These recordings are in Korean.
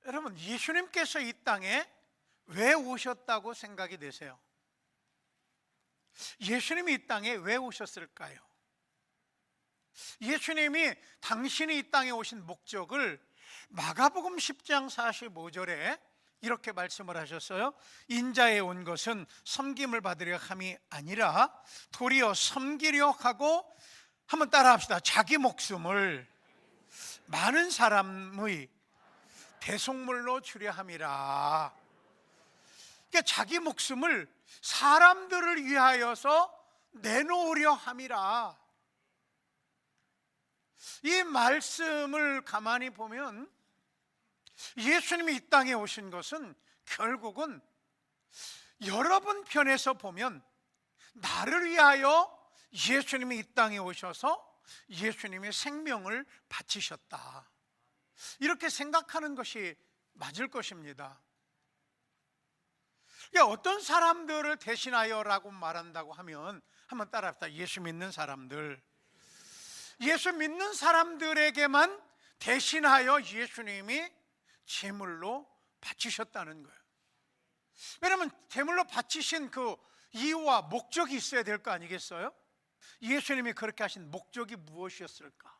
여러분, 예수님께서 이 땅에 왜 오셨다고 생각이 되세요? 예수님이 이 땅에 왜 오셨을까요? 예수님이 당신이 이 땅에 오신 목적을 마가복음 10장 45절에 이렇게 말씀을 하셨어요. 인자에 온 것은 섬김을 받으려 함이 아니라 도리어 섬기려 하고, 한번 따라 합시다. 자기 목숨을 많은 사람의 대속물로 주려 함이라. 그러니까 자기 목숨을 사람들을 위하여서 내놓으려 함이라. 이 말씀을 가만히 보면 예수님이 이 땅에 오신 것은 결국은 여러분 편에서 보면 나를 위하여 예수님이 이 땅에 오셔서 예수님의 생명을 바치셨다, 이렇게 생각하는 것이 맞을 것입니다. 그러니까 어떤 사람들을 대신하여 라고 말한다고 하면, 한번 따라합시다. 예수 믿는 사람들. 예수 믿는 사람들에게만 대신하여 예수님이 제물로 바치셨다는 거예요. 왜냐하면 제물로 바치신 그 이유와 목적이 있어야 될 거 아니겠어요? 예수님이 그렇게 하신 목적이 무엇이었을까?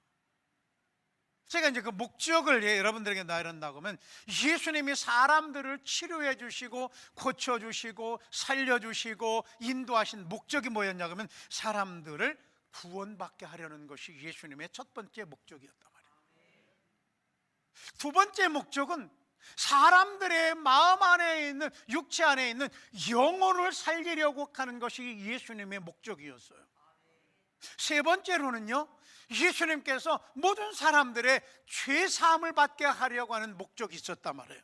제가 이제 그 목적을 여러분들에게 나열한다고 하면, 예수님이 사람들을 치료해 주시고 고쳐 주시고 살려 주시고 인도하신 목적이 뭐였냐 하면, 사람들을 구원받게 하려는 것이 예수님의 첫 번째 목적이었단 말이에요. 두 번째 목적은 사람들의 마음 안에 있는, 육체 안에 있는 영혼을 살리려고 하는 것이 예수님의 목적이었어요. 세 번째로는요, 예수님께서 모든 사람들의 죄 사함을 받게 하려고 하는 목적이 있었단 말이에요.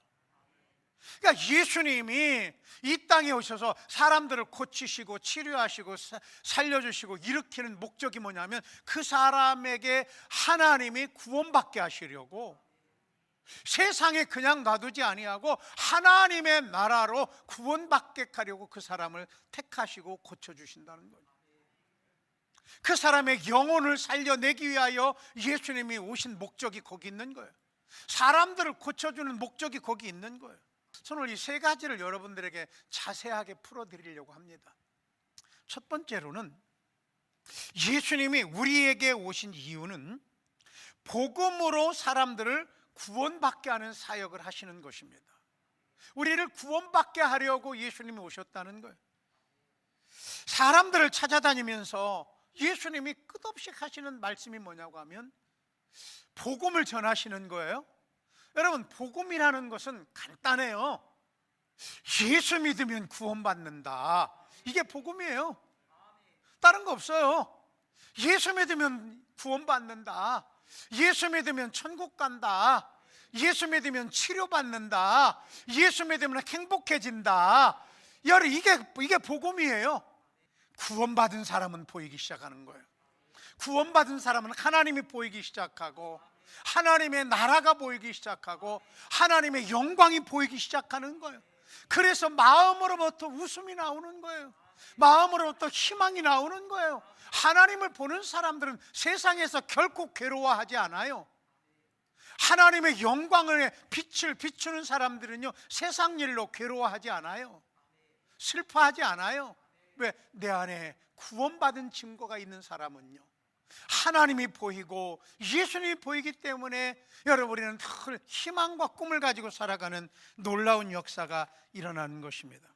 그러니까 예수님이 이 땅에 오셔서 사람들을 고치시고 치료하시고 살려주시고 일으키는 목적이 뭐냐면, 그 사람에게 하나님이 구원받게 하시려고, 세상에 그냥 놔두지 아니하고 하나님의 나라로 구원받게 하려고 그 사람을 택하시고 고쳐주신다는 거예요. 그 사람의 영혼을 살려내기 위하여 예수님이 오신 목적이 거기 있는 거예요. 사람들을 고쳐주는 목적이 거기 있는 거예요. 저는 오늘 이 세 가지를 여러분들에게 자세하게 풀어드리려고 합니다. 첫 번째로는, 예수님이 우리에게 오신 이유는 복음으로 사람들을 구원받게 하는 사역을 하시는 것입니다. 우리를 구원받게 하려고 예수님이 오셨다는 거예요. 사람들을 찾아다니면서 예수님이 끝없이 하시는 말씀이 뭐냐고 하면, 복음을 전하시는 거예요. 여러분, 복음이라는 것은 간단해요. 예수 믿으면 구원받는다, 이게 복음이에요. 다른 거 없어요. 예수 믿으면 구원받는다, 예수 믿으면 천국 간다, 예수 믿으면 치료받는다, 예수 믿으면 행복해진다. 여러분, 이게 복음이에요. 구원받은 사람은 보이기 시작하는 거예요. 구원받은 사람은 하나님이 보이기 시작하고, 하나님의 나라가 보이기 시작하고, 하나님의 영광이 보이기 시작하는 거예요. 그래서 마음으로부터 웃음이 나오는 거예요. 마음으로부터 희망이 나오는 거예요. 하나님을 보는 사람들은 세상에서 결코 괴로워하지 않아요. 하나님의 영광의 빛을 비추는 사람들은요, 세상 일로 괴로워하지 않아요. 슬퍼하지 않아요. 왜? 내 안에 구원받은 증거가 있는 사람은요, 하나님이 보이고 예수님이 보이기 때문에 여러분, 우리는 늘 희망과 꿈을 가지고 살아가는 놀라운 역사가 일어나는 것입니다.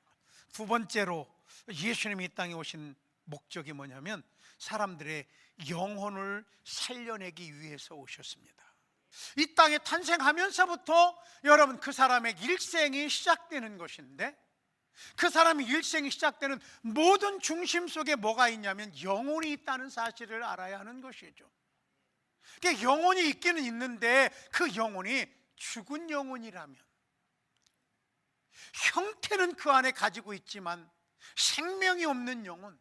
두 번째로, 예수님이 이 땅에 오신 목적이 뭐냐면, 사람들의 영혼을 살려내기 위해서 오셨습니다. 이 땅에 탄생하면서부터 여러분, 그 사람의 일생이 시작되는 것인데, 그 사람의 일생이 시작되는 모든 중심 속에 뭐가 있냐면 영혼이 있다는 사실을 알아야 하는 것이죠. 그러니까 영혼이 있기는 있는데, 그 영혼이 죽은 영혼이라면, 형태는 그 안에 가지고 있지만 생명이 없는 영혼,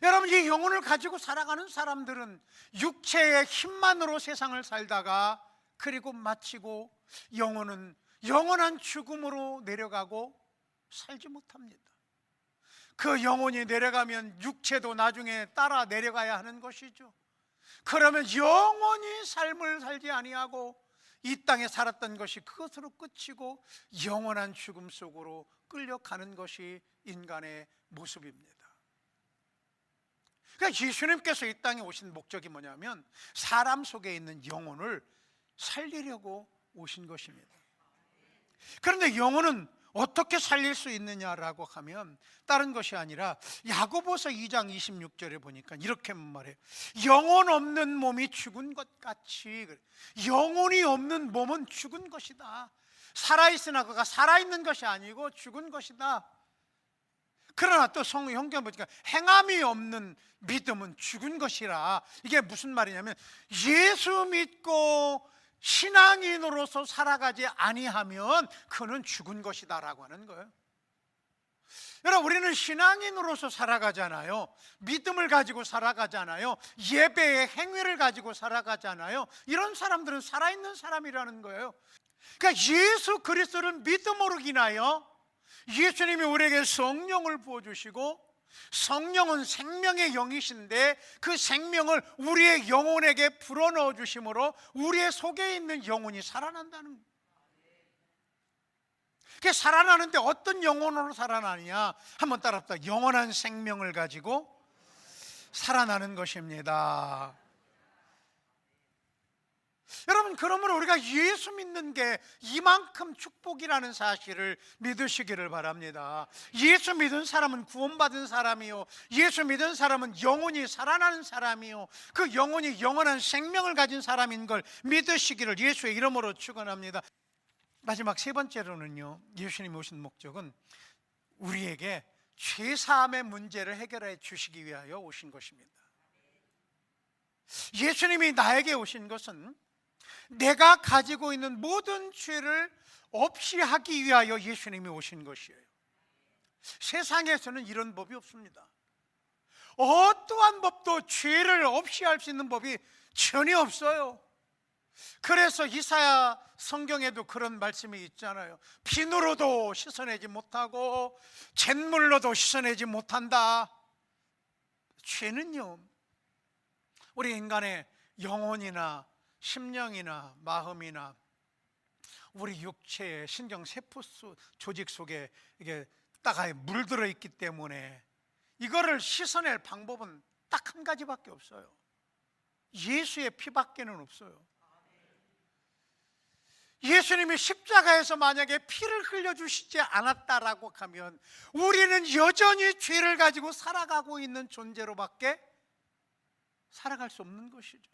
여러분, 이 영혼을 가지고 살아가는 사람들은 육체의 힘만으로 세상을 살다가, 그리고 마치고 영혼은 영원한 죽음으로 내려가고 살지 못합니다. 그 영혼이 내려가면 육체도 나중에 따라 내려가야 하는 것이죠. 그러면 영원히 삶을 살지 아니하고 이 땅에 살았던 것이 그것으로 끝이고 영원한 죽음 속으로 끌려가는 것이 인간의 모습입니다. 그러니까 예수님께서 이 땅에 오신 목적이 뭐냐면 사람 속에 있는 영혼을 살리려고 오신 것입니다. 그런데 영혼은 어떻게 살릴 수 있느냐라고 하면 다른 것이 아니라 야고보서 2장 26절에 보니까 이렇게 말해요. 영혼 없는 몸이 죽은 것 같이, 영혼이 없는 몸은 죽은 것이다. 살아있으나 그가 살아있는 것이 아니고 죽은 것이다. 그러나 또 성경 보니까 행함이 없는 믿음은 죽은 것이라. 이게 무슨 말이냐면 예수 믿고 신앙인으로서 살아가지 아니하면 그는 죽은 것이다 라고 하는 거예요. 여러분, 우리는 신앙인으로서 살아가잖아요. 믿음을 가지고 살아가잖아요. 예배의 행위를 가지고 살아가잖아요. 이런 사람들은 살아있는 사람이라는 거예요. 그러니까 예수 그리스도를 믿음으로 인하여 예수님이 우리에게 성령을 부어주시고, 성령은 생명의 영이신데 그 생명을 우리의 영혼에게 불어넣어 주심으로 우리의 속에 있는 영혼이 살아난다는 거예요. 그게 살아나는데 어떤 영혼으로 살아나느냐? 한번 따라합시다. 영원한 생명을 가지고 살아나는 것입니다. 여러분, 그러므로 우리가 예수 믿는 게 이만큼 축복이라는 사실을 믿으시기를 바랍니다. 예수 믿은 사람은 구원받은 사람이요, 예수 믿은 사람은 영혼이 살아나는 사람이요, 그 영혼이 영원한 생명을 가진 사람인 걸 믿으시기를 예수의 이름으로 축원합니다. 마지막 세 번째로는요, 예수님이 오신 목적은 우리에게 죄사함의 문제를 해결해 주시기 위하여 오신 것입니다. 예수님이 나에게 오신 것은 내가 가지고 있는 모든 죄를 없이 하기 위하여 예수님이 오신 것이에요. 세상에서는 이런 법이 없습니다. 어떠한 법도 죄를 없이 할 수 있는 법이 전혀 없어요. 그래서 이사야 성경에도 그런 말씀이 있잖아요. 비누로도 씻어내지 못하고 잿물로도 씻어내지 못한다. 죄는요, 우리 인간의 영혼이나 심령이나 마음이나 우리 육체의 신경 세포 조직 속에 이게 딱 물들어 있기 때문에 이거를 씻어낼 방법은 딱 한 가지밖에 없어요. 예수의 피밖에는 없어요. 예수님이 십자가에서 만약에 피를 흘려주시지 않았다라고 하면 우리는 여전히 죄를 가지고 살아가고 있는 존재로밖에 살아갈 수 없는 것이죠.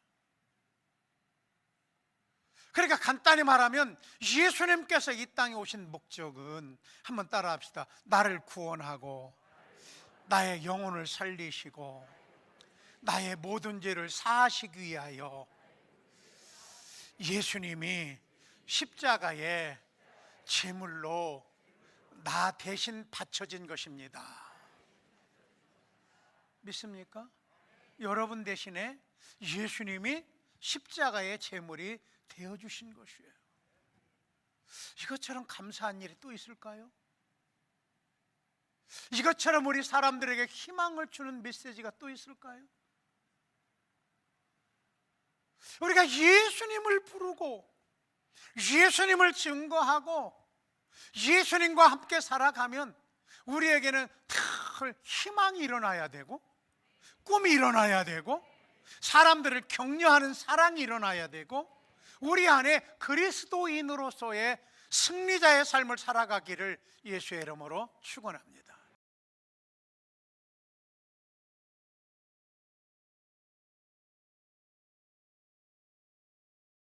그러니까 간단히 말하면 예수님께서 이 땅에 오신 목적은, 한번 따라 합시다. 나를 구원하고 나의 영혼을 살리시고 나의 모든 죄를 사하시기 위하여 예수님이 십자가에 제물로 나 대신 바쳐진 것입니다. 믿습니까? 여러분 대신에 예수님이 십자가의 제물이 되어주신 것이에요. 이것처럼 감사한 일이 또 있을까요? 이것처럼 우리 사람들에게 희망을 주는 메시지가 또 있을까요? 우리가 예수님을 부르고 예수님을 증거하고 예수님과 함께 살아가면 우리에게는 늘 희망이 일어나야 되고 꿈이 일어나야 되고 사람들을 격려하는 사랑이 일어나야 되고 우리 안에 그리스도인으로서의 승리자의 삶을 살아가기를 예수의 이름으로 축원합니다.